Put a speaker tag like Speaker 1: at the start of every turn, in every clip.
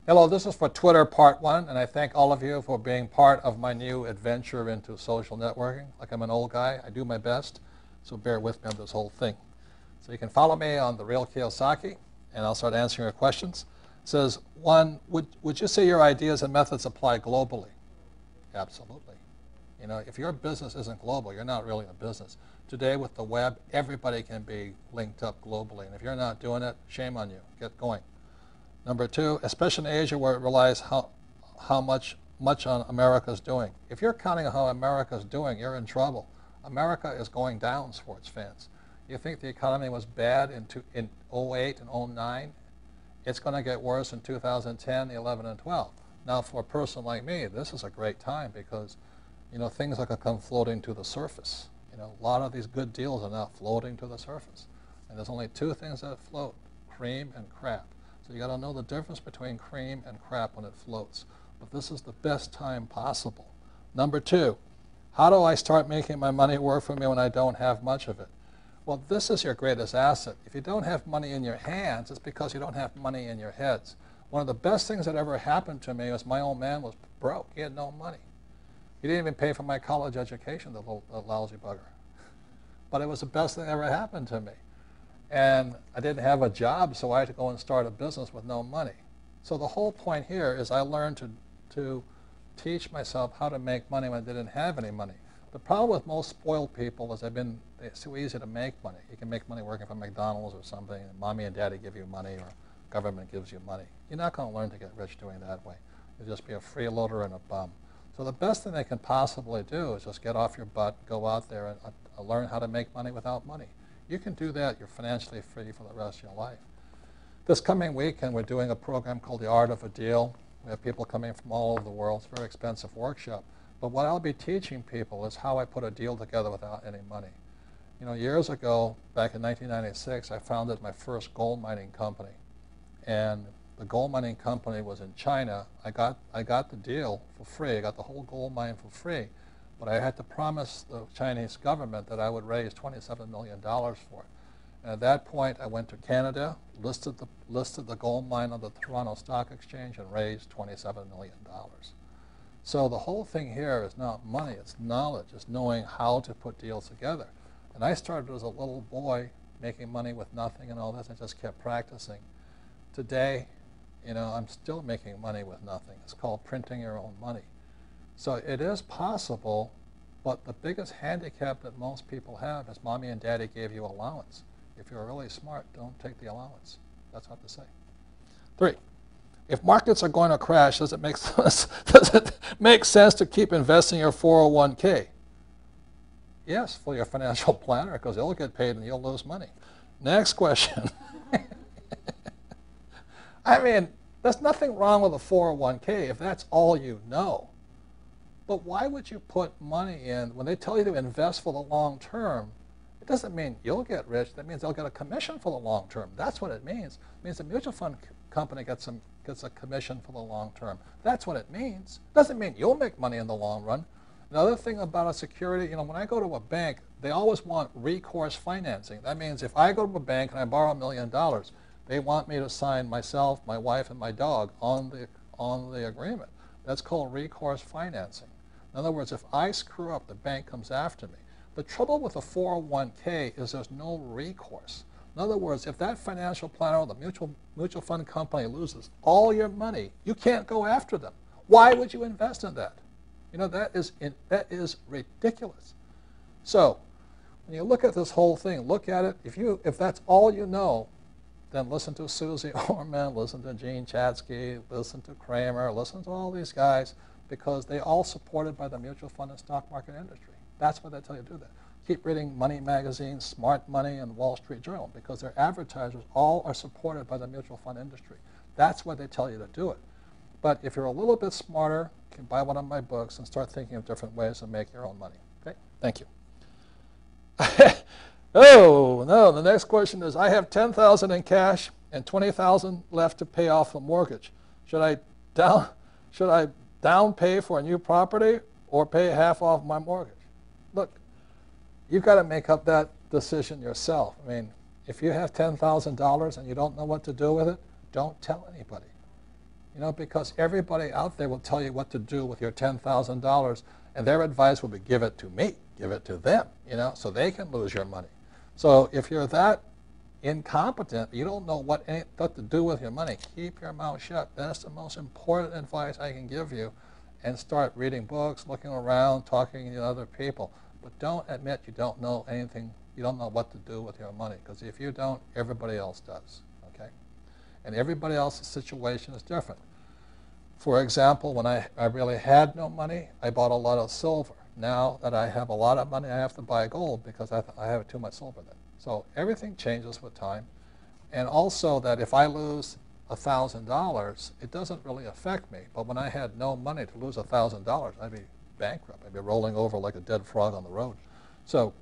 Speaker 1: Hello, this is for Twitter part 1, and I thank all of you for being part of my new adventure into social networking. Like I'm an old guy, I do my best, so bear with me on this whole thing. So you can follow me on The Real Kiyosaki, and I'll start answering your questions. It says, 1, would you say your ideas and methods apply globally? Absolutely. You know, if your business isn't global, you're not really a business. Today with the web, everybody can be linked up globally, and if you're not doing it, shame on you. Get going. Number 2, especially in Asia where it relies how much on America's doing. If you're counting on how America's doing, you're in trouble. America is going down, sports fans. You think the economy was bad in 08 and 09? It's going to get worse in 2010, 11, and 12. Now for a person like me, this is a great time because, you know, things are going to come floating to the surface. You know, a lot of these good deals are now floating to the surface. And there's only 2 things that float, cream and crap. So you got to know the difference between cream and crap when it floats. But this is the best time possible. Number 2, how do I start making my money work for me when I don't have much of it? Well, this is your greatest asset. If you don't have money in your hands, it's because you don't have money in your heads. One of the best things that ever happened to me was my old man was broke. He had no money. He didn't even pay for my college education, the lousy bugger. But it was the best thing that ever happened to me. And I didn't have a job, so I had to go and start a business with no money. So the whole point here is I learned to teach myself how to make money when I didn't have any money. The problem with most spoiled people is it's too easy to make money. You can make money working for McDonald's or something, and mommy and daddy give you money, or government gives you money. You're not going to learn to get rich doing that way. You'll just be a freeloader and a bum. So the best thing they can possibly do is just get off your butt, go out there and learn how to make money without money. You can do that. You're financially free for the rest of your life. This coming weekend, we're doing a program called The Art of a Deal. We have people coming from all over the world. It's a very expensive workshop. But what I'll be teaching people is how I put a deal together without any money. You know, years ago, back in 1996, I founded my first gold mining company. And the gold mining company was in China. I got the deal for free. I got the whole gold mine for free. But I had to promise the Chinese government that I would raise $27 million for it. And at that point, I went to Canada, listed the gold mine on the Toronto Stock Exchange, and raised $27 million. So the whole thing here is not money, it's knowledge, it's knowing how to put deals together. And I started as a little boy making money with nothing and all this. I just kept practicing. Today, you know, I'm still making money with nothing. It's called printing your own money. So it is possible, but the biggest handicap that most people have is mommy and daddy gave you allowance. If you're really smart, don't take the allowance. That's what to say. 3, if markets are going to crash, does it make sense to keep investing your 401k? Yes, for your financial planner, because they'll get paid and you'll lose money. Next question. I mean, there's nothing wrong with a 401k if that's all you know. But why would you put money in when they tell you to invest for the long term? It doesn't mean you'll get rich. That means they'll get a commission for the long term. That's what it means. It means the mutual fund company gets a commission for the long term. That's what it means. It doesn't mean you'll make money in the long run. Another thing about a security, you know, when I go to a bank, they always want recourse financing. That means if I go to a bank and I borrow $1 million, they want me to sign myself, my wife, and my dog on the agreement. That's called recourse financing. In other words, if I screw up, the bank comes after me. The trouble with a 401k is there's no recourse. In other words, if that financial planner or the mutual fund company loses all your money, you can't go after them. Why would you invest in that? You know, that is ridiculous. So when you look at this whole thing, look at it. If that's all you know, then listen to Susie Orman, listen to Gene Chatsky, listen to Kramer, listen to all these guys, because they're all supported by the mutual fund and stock market industry. That's why they tell you to do that. Keep reading Money Magazine, Smart Money, and Wall Street Journal, because their advertisers all are supported by the mutual fund industry. That's why they tell you to do it. But if you're a little bit smarter, you can buy one of my books and start thinking of different ways to make your own money. Okay? Thank you. Oh, no, the next question is, I have $10,000 in cash and $20,000 left to pay off a mortgage. Should I down pay for a new property or pay half off my mortgage? Look, you've got to make up that decision yourself. I mean, if you have $10,000 and you don't know what to do with it, don't tell anybody. You know, because everybody out there will tell you what to do with your $10,000, and their advice will be, give it to me, give it to them, you know, so they can lose your money. So if you're that incompetent, you don't know what to do with your money, keep your mouth shut. That's the most important advice I can give you. And start reading books, looking around, talking to other people. But don't admit you don't know anything, you don't know what to do with your money. Because if you don't, everybody else does, okay? And everybody else's situation is different. For example, when I really had no money, I bought a lot of silver. Now that I have a lot of money, I have to buy gold because I have too much silver then. So everything changes with time. And also that if I lose $1,000, it doesn't really affect me. But when I had no money to lose $1,000, I'd be bankrupt. I'd be rolling over like a dead frog on the road. So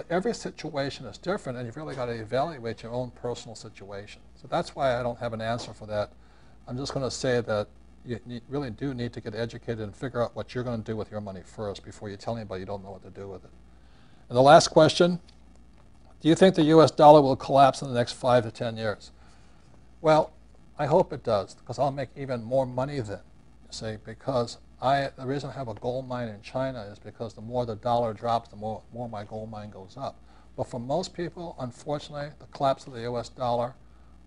Speaker 1: every situation is different, and you've really got to evaluate your own personal situation. So that's why I don't have an answer for that. I'm just going to say that you really do need to get educated and figure out what you're going to do with your money first before you tell anybody you don't know what to do with it. And the last question, do you think the US dollar will collapse in the next 5 to 10 years? Well, I hope it does, because I'll make even more money then, you see, because the reason I have a gold mine in China is because the more the dollar drops, the more my gold mine goes up. But for most people, unfortunately, the collapse of the US dollar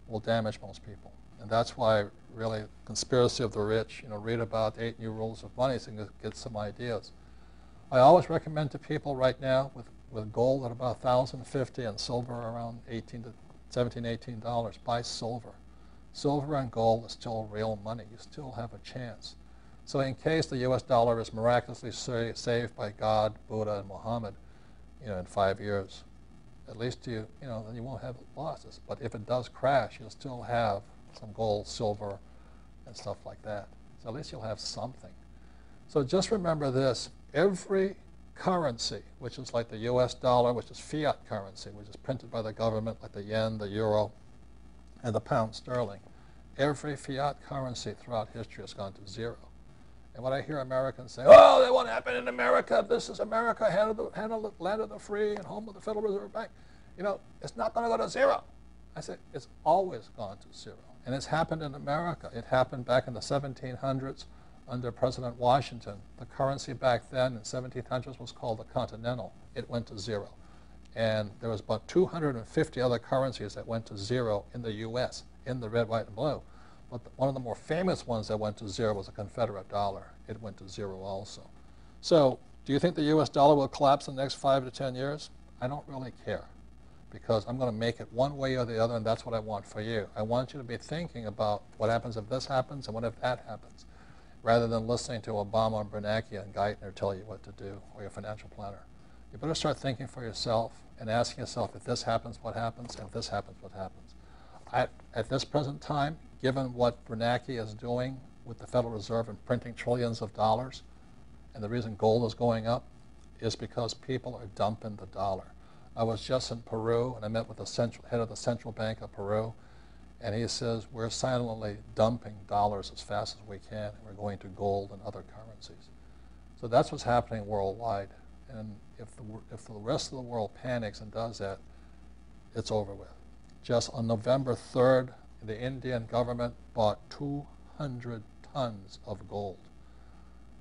Speaker 1: will damage most people. And that's why, really, Conspiracy of the Rich, you know, read about 8 New Rules of Money so you can get some ideas. I always recommend to people right now with gold at about $1,050 and silver around $17, $18, buy silver. Silver and gold is still real money. You still have a chance. So in case the US dollar is miraculously saved by God, Buddha, and Muhammad, you know, in 5 years, at least then you won't have losses. But if it does crash, you'll still have some gold, silver, and stuff like that. So at least you'll have something. So just remember this, every currency, which is like the US dollar, which is fiat currency, which is printed by the government, like the yen, the euro, and the pound sterling, every fiat currency throughout history has gone to zero. And when I hear Americans say, oh, that won't happen in America, this is America, land of the free and home of the Federal Reserve Bank, you know, it's not going to go to zero. I said, it's always gone to zero. And it's happened in America. It happened back in the 1700s under President Washington. The currency back then in the 1700s was called the Continental. It went to zero. And there was about 250 other currencies that went to zero in the U.S., in the red, white, and blue. But one of the more famous ones that went to zero was the Confederate dollar. It went to zero also. So do you think the U.S. dollar will collapse in the next 5 to 10 years? I don't really care, because I'm going to make it one way or the other, and that's what I want for you. I want you to be thinking about what happens if this happens and what if that happens, rather than listening to Obama and Bernanke and Geithner tell you what to do, or your financial planner. You better start thinking for yourself and asking yourself, if this happens, what happens? And if this happens, what happens? At this present time, given what Bernanke is doing with the Federal Reserve and printing trillions of dollars, and the reason gold is going up is because people are dumping the dollar. I was just in Peru, and I met with the head of the Central Bank of Peru, and he says, we're silently dumping dollars as fast as we can, and we're going to gold and other currencies. So that's what's happening worldwide. And if the rest of the world panics and does that, it's over with. Just on November 3rd, the Indian government bought 200 tons of gold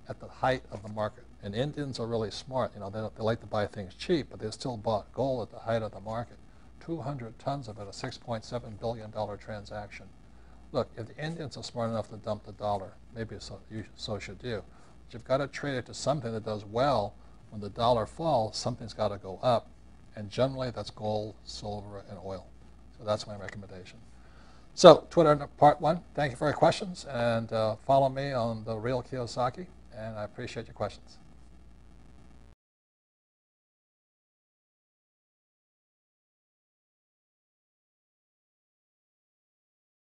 Speaker 1: at the height of the market. And Indians are really smart. You know, they like to buy things cheap, but they still bought gold at the height of the market. 200 tons of it, a $6.7 billion transaction. Look, if the Indians are smart enough to dump the dollar, maybe so should you. But you've got to trade it to something that does well. When the dollar falls, something's got to go up. And generally, that's gold, silver, and oil. So that's my recommendation. So, Twitter part 1, thank you for your questions. And follow me on The Real Kiyosaki. And I appreciate your questions.